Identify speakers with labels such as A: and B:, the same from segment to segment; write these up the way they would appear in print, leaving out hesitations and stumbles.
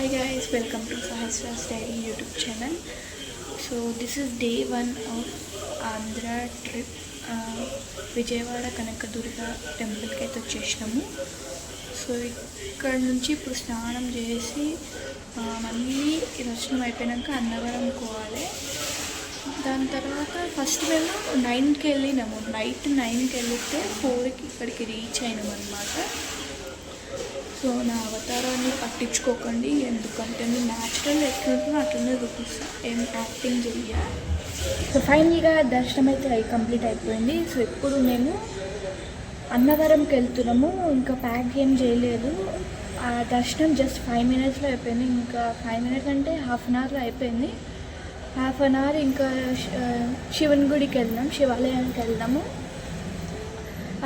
A: Hi guys, welcome to Sahasra's Diary YouTube channel. So this is day 1 of Andhra trip. Vijayawada Kanakadurga టెంపుల్కి అయితే వచ్చేసినాము. So ఇక్కడ నుంచి ఇప్పుడు స్నానం చేసి మళ్ళీ దర్శనం అయిపోయాక అన్నవరం పోవాలి. దాని తర్వాత ఫస్ట్ మేము 9కి వెళ్ళినాము. నైట్ 9కి వెళ్తే 4కి ఇక్కడికి రీచ్ అయినాము అనమాట. సో నా అవతారాన్ని పట్టించుకోకండి, ఎందుకంటే నేను న్యాచురల్ ఎట్లుంటుందో అట్లనే చూపిస్తాను, ఏం యాక్టింగ్ చెయ్య. సో ఫైనల్గా దర్శనం అయితే కంప్లీట్ అయిపోయింది. సో ఇప్పుడు మేము అన్నవరంకి వెళ్తున్నాము. ఇంకా ప్యాక్ ఏం చేయలేదు. ఆ దర్శనం జస్ట్ 5 minutesలో అయిపోయింది. ఇంకా 5 minutes అంటే హాఫ్ అన్ అవర్లో అయిపోయింది. హాఫ్ అన్ అవర్ ఇంకా శివుని గుడికి వెళ్ళినాం, శివాలయానికి వెళ్దాము.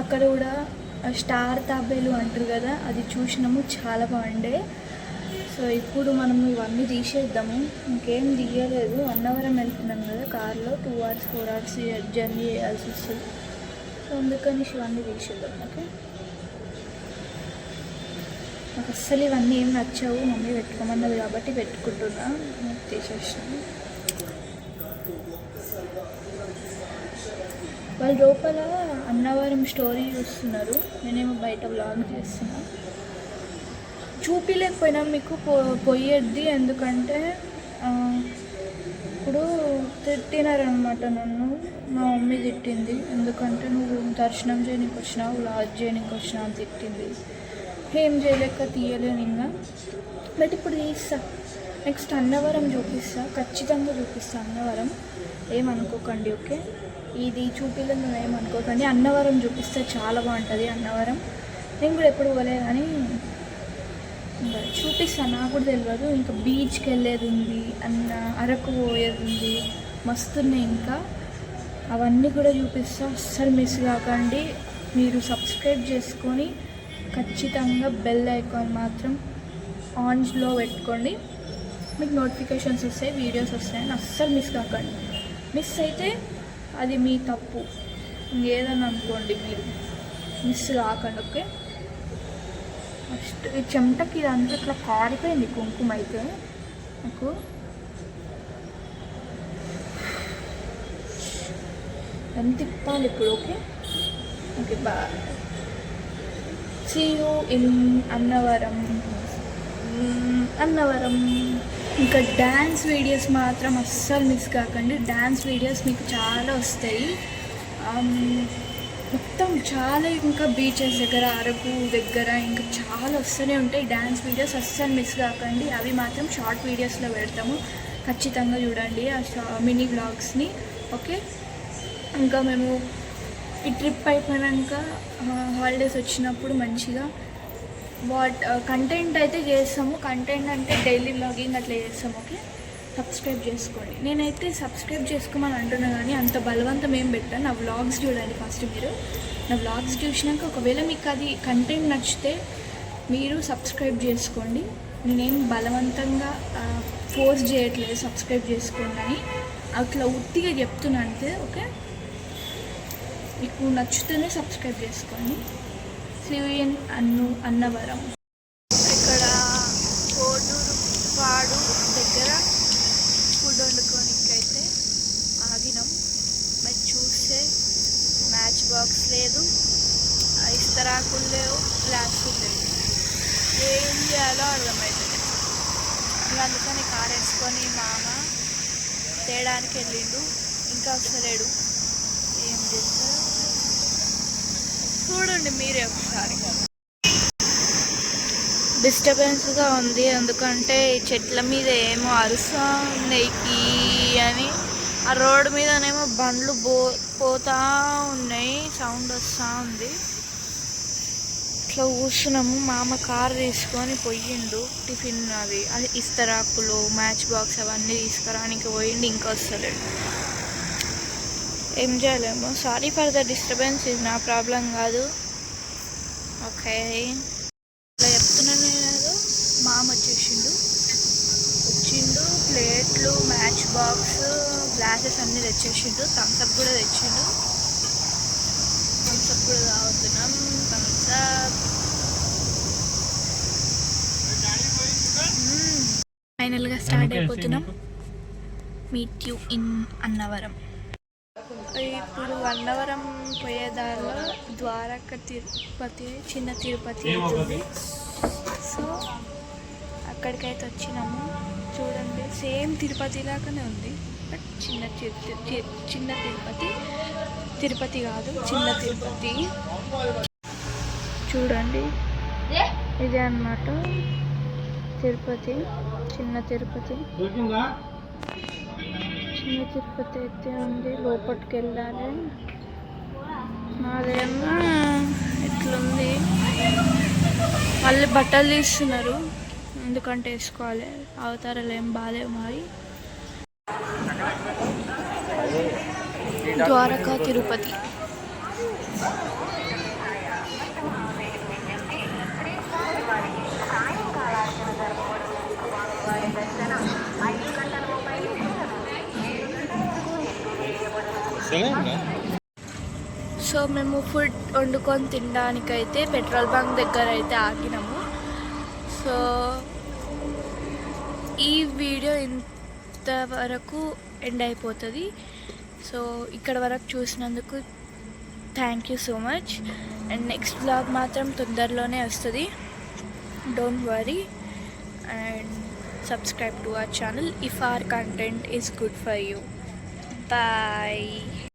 A: అక్కడ కూడా స్టార్ తాబేలు అంటారు కదా, అది చూసినాము, చాలా బాగుండే. సో ఇప్పుడు మనం ఇవన్నీ తీసేద్దాము, ఇంకేం తీయలేదు. అన్నవరం వెళ్తున్నాం కదా కార్లో, 2 hours 4 hours జర్నీ చేయాల్సి వస్తుంది. సో అందుకని ఇవన్నీ తీసేద్దాం. ఓకే, నాకు అస్సలు ఇవన్నీ ఏం నచ్చావు, మమ్మీ పెట్టుకోమన్నది కాబట్టి పెట్టుకుంటున్నా, తీసేసినాను. వాళ్ళు లోపల అన్నవరం స్టోరీ చూస్తున్నారు, నేనేమో బయట వ్లాగ్ చేస్తున్నా. చూపిలేకపోయినా మీకు పోయేది, ఎందుకంటే ఇప్పుడు తిట్టినారనమాట నన్ను. మా మమ్మీ తిట్టింది, ఎందుకంటే నువ్వు దర్శనం చేయడానికి వచ్చినావు, వ్లాగ్ చేయడానికి వచ్చినావు అని తిట్టింది. ఏం చేయలేక తీయలేను ఇంకా. బట్ ఇప్పుడు తీస్తా, నెక్స్ట్ అన్నవరం చూపిస్తా, ఖచ్చితంగా చూపిస్తా అన్నవరం, ఏమనుకోకండి. ఓకే, ఇది చూపిలేదు ఏమనుకోకండి. అన్నవరం చూపిస్తే చాలా బాగుంటుంది అన్నవరం. నేను కూడా ఎప్పుడు పోలేదు కానీ చూపిస్తాను, నాకు కూడా తెలియదు. ఇంకా బీచ్కి వెళ్ళేది ఉంది, అరకు పోయేది ఉంది, మస్తున్నాయి. ఇంకా అవన్నీ కూడా చూపిస్తా, అస్సలు మిస్ కాకండి. మీరు సబ్స్క్రైబ్ చేసుకొని ఖచ్చితంగా బెల్ ఐకాన్ మాత్రం ఆన్లో పెట్టుకోండి, మీకు నోటిఫికేషన్స్ వస్తాయి, వీడియోస్ వస్తాయని అస్సలు మిస్ కాకండి. మిస్ అయితే అది మీ తప్పు, ఇంకేదని అనుకోండి, మీరు మిస్ కాకండి. ఓకే, ఫస్ట్ ఈ చెమటకి ఇదంతా ఇట్లా కారిపోయింది కుంకుమ అయితే నాకు. ఎంత తిప్పాలి ఇప్పుడు. Okay okay, bye, see you in Annavaram. ఇంకా డ్యాన్స్ వీడియోస్ మాత్రం అస్సలు మిస్ కాకండి. డ్యాన్స్ వీడియోస్ మీకు చాలా వస్తాయి, మొత్తం చాలా. ఇంకా బీచెస్ దగ్గర, అరకు దగ్గర ఇంకా చాలా వస్తూనే ఉంటాయి డ్యాన్స్ వీడియోస్, అస్సలు మిస్ కాకండి. అవి మాత్రం షార్ట్ వీడియోస్లో పెడతాము, ఖచ్చితంగా చూడండి ఆ మినీ వ్లాగ్స్ని. ఓకే, ఇంకా మేము ఈ ట్రిప్ అయిపోయాక హాలిడేస్ వచ్చినప్పుడు మంచిగా కంటెంట్ అయితే చేస్తాము. కంటెంట్ అంటే డైలీ వ్లాగింగ్ అట్లా చేస్తాము. ఓకే, సబ్స్క్రైబ్ చేసుకోండి. నేనైతే సబ్స్క్రైబ్ చేసుకోమని అంటున్నా కానీ అంత బలవంతం ఏం పెట్టాను. నా వ్లాగ్స్ చూడండి ఫస్ట్. మీరు నా వ్లాగ్స్ చూసినాక ఒకవేళ మీకు అది కంటెంట్ నచ్చితే మీరు సబ్స్క్రైబ్ చేసుకోండి. నేనేం బలవంతంగా ఫోర్స్ చేయట్లేదు సబ్స్క్రైబ్ చేసుకోండి అని, అట్లా ఉత్తిగా చెప్తున్నా అంతే. ఓకే, మీకు నచ్చితేనే సబ్స్క్రైబ్ చేసుకోండి. సివిఎన్ అన్నవరం ఇక్కడ కోడూరు పాడు దగ్గర ఫుడ్ వండుకోనికైతే ఆగినాం. మరి చూస్తే మ్యాచ్ బాక్స్ లేదు, ఇస్తరాకులు లేవు, గ్లాసులు లేవు, ఏం చేయాలో అర్థమవుతుంది. ఇంకా అందుకని కార్ వేసుకొని మామ తేడానికి వెళ్ళిండు, ఇంకా వస్తలేడు. ఏం చేస్తారో చూడండి మీరే ఒకసారి. డిస్టర్బెన్స్గా ఉంది, ఎందుకంటే ఈ చెట్ల మీద ఏమో అరుస్తూ ఉన్నాయి అని, ఆ రోడ్డు మీదనేమో బండ్లు పోతా ఉన్నాయి, సౌండ్ వస్తూ ఉంది. ఇట్లా కూర్చున్నాము. మామ కారు తీసుకొని పోయిండు, టిఫిన్ అది ఇస్తరాకులు, మ్యాచ్ బాక్స్ అవన్నీ తీసుకురానికి పోయిండు, ఇంకా వస్తలేడు. ఏం చేయలేము. సారీ ఫర్ ద డిస్టర్బెన్స్, ఇది నా ప్రాబ్లం కాదు. ఓకే, అలా చెప్తున్నాను నేను. మామ వచ్చిండు, ప్లేట్లు, మ్యాచ్ బాక్స్, గ్లాసెస్ అన్నీ తెచ్చేసిండు, థమ్స్అప్ కూడా తెచ్చిండు. థమ్స్అప్ కూడా తాగుతున్నాం. థమ్స్అప్ ఫైనల్గా స్టార్ట్ అయిపోతున్నాం. Meet you in Annavaram. ఇప్పుడు అన్నవరం పోయే దారిలో ద్వారక తిరుపతి, చిన్న తిరుపతి అవుతుంది. సో అక్కడికైతే వచ్చినాము. చూడండి, సేమ్ తిరుపతి లాగానే ఉంది, బట్ చిన్న తిరుపతి. తిరుపతి కాదు, చిన్న తిరుపతి. చూడండి, ఇదే అన్నమాట తిరుపతి, చిన్న తిరుపతి. చిన్న తిరుపతి అయితే ఉంది, లోపలికి వెళ్ళాలి. మాదేమో ఇట్లుంది. మళ్ళీ బట్టలు తీస్తున్నారు, ఎందుకంటే వేసుకోవాలి. అవతారాలు ఏం బాగాలేవు మరి. ద్వారకా తిరుపతి. సో మేము ఫుడ్ వండుకొని తినడానికైతే పెట్రోల్ బంక్ దగ్గర అయితే ఆగినాము. సో ఈ వీడియో ఇంతవరకు ఎండ్ అయిపోతుంది. సో ఇక్కడ వరకు చూసినందుకు thank you so much. And next blog మాత్రం తొందరలోనే వస్తుంది, don't worry. And subscribe to our channel if our content is good for you. Bye.